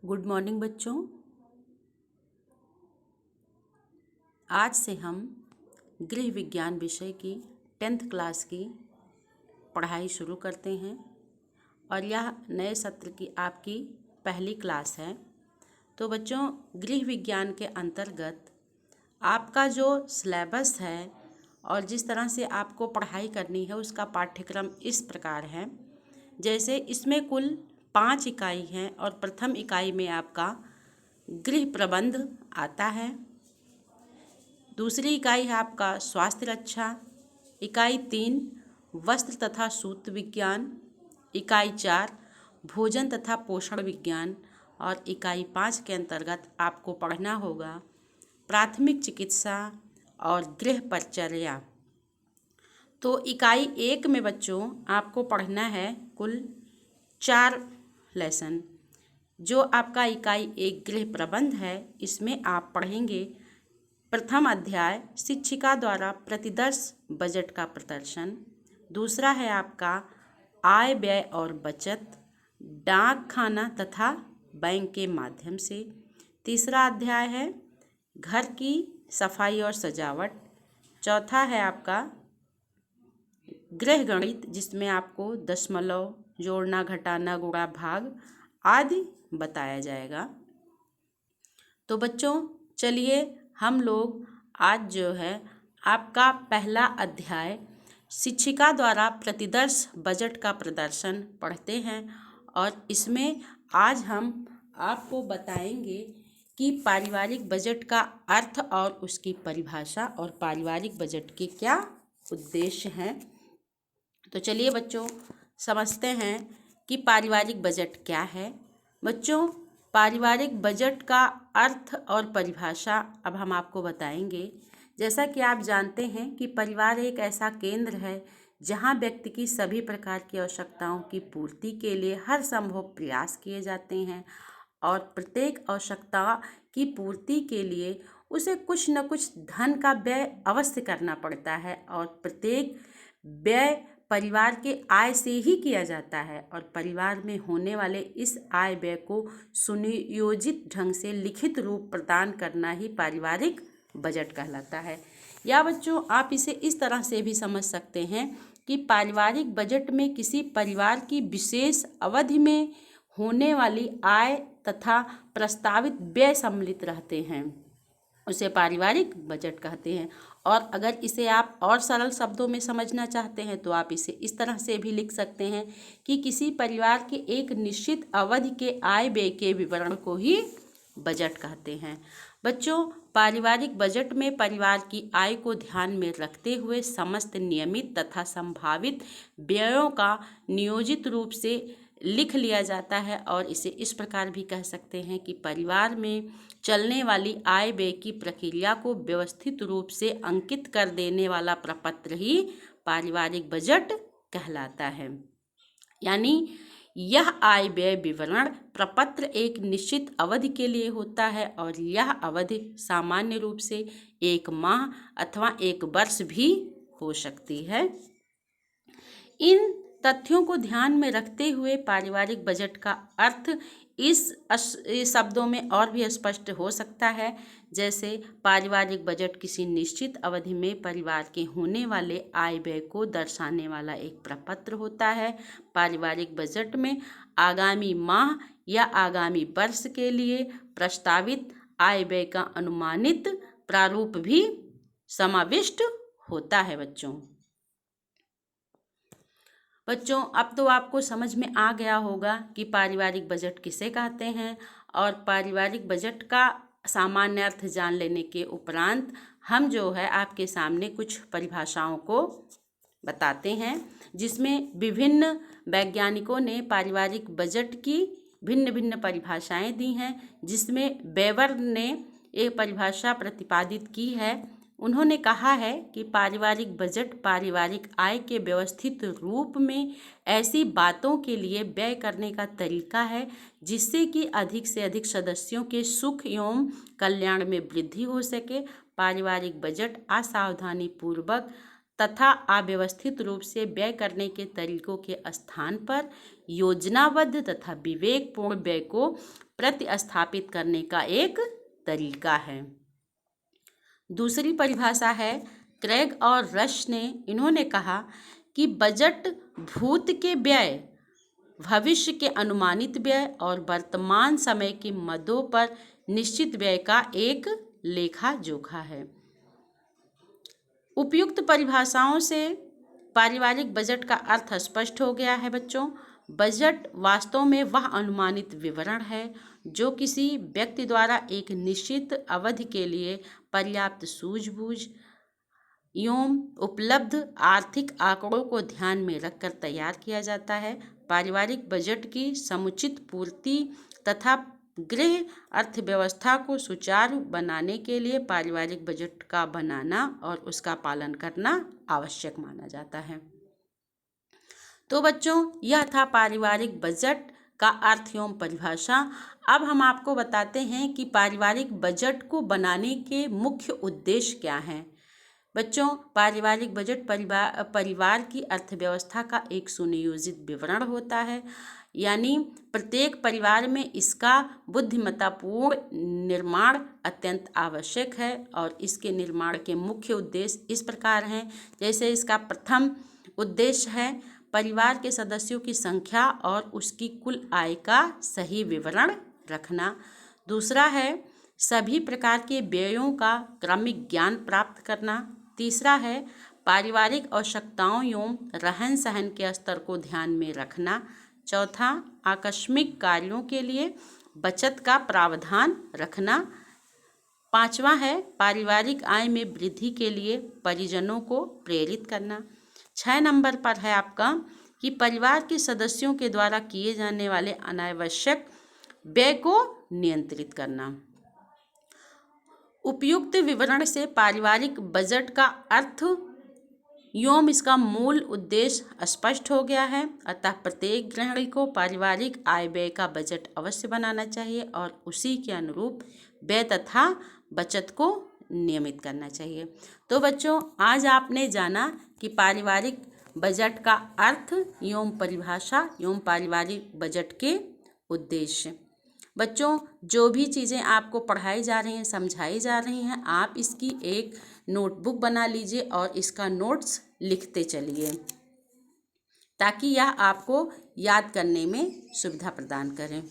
Good morning बच्चों। आज से हम गृह विज्ञान विषय की 10th क्लास की पढ़ाई शुरू करते हैं और यह नए सत्र की आपकी पहली क्लास है। तो बच्चों, गृह विज्ञान के अंतर्गत आपका जो सिलेबस है और जिस तरह से आपको पढ़ाई करनी है उसका पाठ्यक्रम इस प्रकार है। जैसे इसमें कुल 5 इकाई हैं और प्रथम इकाई में आपका गृह प्रबंध आता है। दूसरी इकाई है आपका स्वास्थ्य रक्षा। इकाई 3 वस्त्र तथा सूत्र विज्ञान। इकाई 4 भोजन तथा पोषण विज्ञान। और इकाई 5 के अंतर्गत आपको पढ़ना होगा प्राथमिक चिकित्सा और गृह परिचर्या। तो इकाई 1 में बच्चों आपको पढ़ना है कुल 4 लेसन। जो आपका इकाई 1 गृह प्रबंध है, इसमें आप पढ़ेंगे प्रथम अध्याय शिक्षिका द्वारा प्रतिवर्ष बजट का प्रदर्शन। दूसरा है आपका आय व्यय और बचत, डाक खाना तथा बैंक के माध्यम से। तीसरा अध्याय है घर की सफाई और सजावट। चौथा है आपका गृह गणित, जिसमें आपको दशमलव, जोड़ना, घटाना, गुणा, भाग आदि बताया जाएगा। तो बच्चों चलिए हम लोग आज जो है आपका पहला अध्याय शिक्षिका द्वारा प्रतिवर्ष बजट का प्रदर्शन पढ़ते हैं। और इसमें आज हम आपको बताएंगे कि पारिवारिक बजट का अर्थ और उसकी परिभाषा और पारिवारिक बजट के क्या उद्देश्य हैं। तो चलिए बच्चों समझते हैं कि पारिवारिक बजट क्या है। बच्चों, पारिवारिक बजट का अर्थ और परिभाषा अब हम आपको बताएंगे। जैसा कि आप जानते हैं कि परिवार एक ऐसा केंद्र है जहां व्यक्ति की सभी प्रकार की आवश्यकताओं की पूर्ति के लिए हर संभव प्रयास किए जाते हैं और प्रत्येक आवश्यकता की पूर्ति के लिए उसे कुछ न कुछ धन का व्यय अवश्य करना पड़ता है और प्रत्येक व्यय परिवार के आय से ही किया जाता है और परिवार में होने वाले इस आय व्यय को सुनियोजित ढंग से लिखित रूप प्रदान करना ही पारिवारिक बजट कहलाता है। या बच्चों आप इसे इस तरह से भी समझ सकते हैं कि पारिवारिक बजट में किसी परिवार की विशेष अवधि में होने वाली आय तथा प्रस्तावित व्यय सम्मिलित रहते हैं, उसे पारिवारिक बजट कहते हैं। और अगर इसे आप और सरल शब्दों में समझना चाहते हैं तो आप इसे इस तरह से भी लिख सकते हैं कि किसी परिवार के एक निश्चित अवधि के आय व्यय के विवरण को ही बजट कहते हैं। बच्चों, पारिवारिक बजट में परिवार की आय को ध्यान में रखते हुए समस्त नियमित तथा संभावित व्ययों का नियोजित रूप से लिख लिया जाता है और इसे इस प्रकार भी कह सकते हैं कि परिवार में चलने वाली आय व्यय की प्रक्रिया को व्यवस्थित रूप से अंकित कर देने वाला प्रपत्र ही पारिवारिक बजट कहलाता है। यानी यह आय व्यय विवरण प्रपत्र एक निश्चित अवधि के लिए होता है और यह अवधि सामान्य रूप से 1 माह अथवा 1 वर्ष भी हो सकती है। इन तथ्यों को ध्यान में रखते हुए पारिवारिक बजट का अर्थ इस शब्दों में और भी स्पष्ट हो सकता है। जैसे पारिवारिक बजट किसी निश्चित अवधि में परिवार के होने वाले आय व्यय को दर्शाने वाला एक प्रपत्र होता है। पारिवारिक बजट में आगामी माह या आगामी वर्ष के लिए प्रस्तावित आय व्यय का अनुमानित प्रारूप भी समाविष्ट होता है। बच्चों अब तो आपको समझ में आ गया होगा कि पारिवारिक बजट किसे कहते हैं और पारिवारिक बजट का सामान्य अर्थ जान लेने के उपरांत हम जो है आपके सामने कुछ परिभाषाओं को बताते हैं, जिसमें विभिन्न वैज्ञानिकों ने पारिवारिक बजट की भिन्न भिन्न परिभाषाएं दी हैं। जिसमें वेबर ने एक परिभाषा प्रतिपादित की है। उन्होंने कहा है कि पारिवारिक बजट पारिवारिक आय के व्यवस्थित रूप में ऐसी बातों के लिए व्यय करने का तरीका है जिससे कि अधिक से अधिक सदस्यों के सुख एवं कल्याण में वृद्धि हो सके। पारिवारिक बजट असावधानी पूर्वक तथा अव्यवस्थित रूप से व्यय करने के तरीकों के स्थान पर योजनाबद्ध तथा विवेकपूर्ण व्यय को प्रतिस्थापित करने का एक तरीका है। दूसरी परिभाषा है क्रेग और रश ने, इन्होंने कहा कि बजट भूत के व्यय, भविष्य के अनुमानित व्यय और वर्तमान समय की मदों पर निश्चित व्यय का एक लेखा जोखा है। उपयुक्त परिभाषाओं से पारिवारिक बजट का अर्थ स्पष्ट हो गया है बच्चों। बजट वास्तव में वह अनुमानित विवरण है जो किसी व्यक्ति द्वारा एक निश्चित अवधि के लिए पर्याप्त सूझबूझ एवं उपलब्ध आर्थिक आंकड़ों को ध्यान में रखकर तैयार किया जाता है। पारिवारिक बजट की समुचित पूर्ति तथा गृह अर्थव्यवस्था को सुचारू बनाने के लिए पारिवारिक बजट का बनाना और उसका पालन करना आवश्यक माना जाता है। तो बच्चों, यह था पारिवारिक बजट का अर्थ एवं परिभाषा। अब हम आपको बताते हैं कि पारिवारिक बजट को बनाने के मुख्य उद्देश्य क्या हैं। बच्चों, पारिवारिक बजट परिवार की अर्थव्यवस्था का एक सुनियोजित विवरण होता है, यानी प्रत्येक परिवार में इसका बुद्धिमत्तापूर्ण निर्माण अत्यंत आवश्यक है और इसके निर्माण के मुख्य उद्देश्य इस प्रकार हैं। जैसे इसका प्रथम उद्देश्य है परिवार के सदस्यों की संख्या और उसकी कुल आय का सही विवरण रखना। दूसरा है सभी प्रकार के व्ययों का क्रमिक ज्ञान प्राप्त करना। तीसरा है पारिवारिक आवश्यकताओं एवं रहन सहन के स्तर को ध्यान में रखना। चौथा, आकस्मिक कार्यों के लिए बचत का प्रावधान रखना। पांचवा है पारिवारिक आय में वृद्धि के लिए परिजनों को प्रेरित करना। 6 नंबर पर है आपका कि परिवार के सदस्यों के द्वारा किए जाने वाले अनावश्यक व्यय को नियंत्रित करना। उपयुक्त विवरण से पारिवारिक बजट का अर्थ एवं इसका मूल उद्देश्य स्पष्ट हो गया है। अतः प्रत्येक गृहिणी को पारिवारिक आय व्यय का बजट अवश्य बनाना चाहिए और उसी के अनुरूप व्यय तथा बचत को नियमित करना चाहिए। तो बच्चों, आज आपने जाना कि पारिवारिक बजट का अर्थ एवं परिभाषा एवं पारिवारिक बजट के उद्देश्य। बच्चों, जो भी चीज़ें आपको पढ़ाई जा रही हैं, समझाई जा रही हैं, आप इसकी एक नोटबुक बना लीजिए और इसका नोट्स लिखते चलिए ताकि यह आपको याद करने में सुविधा प्रदान करें।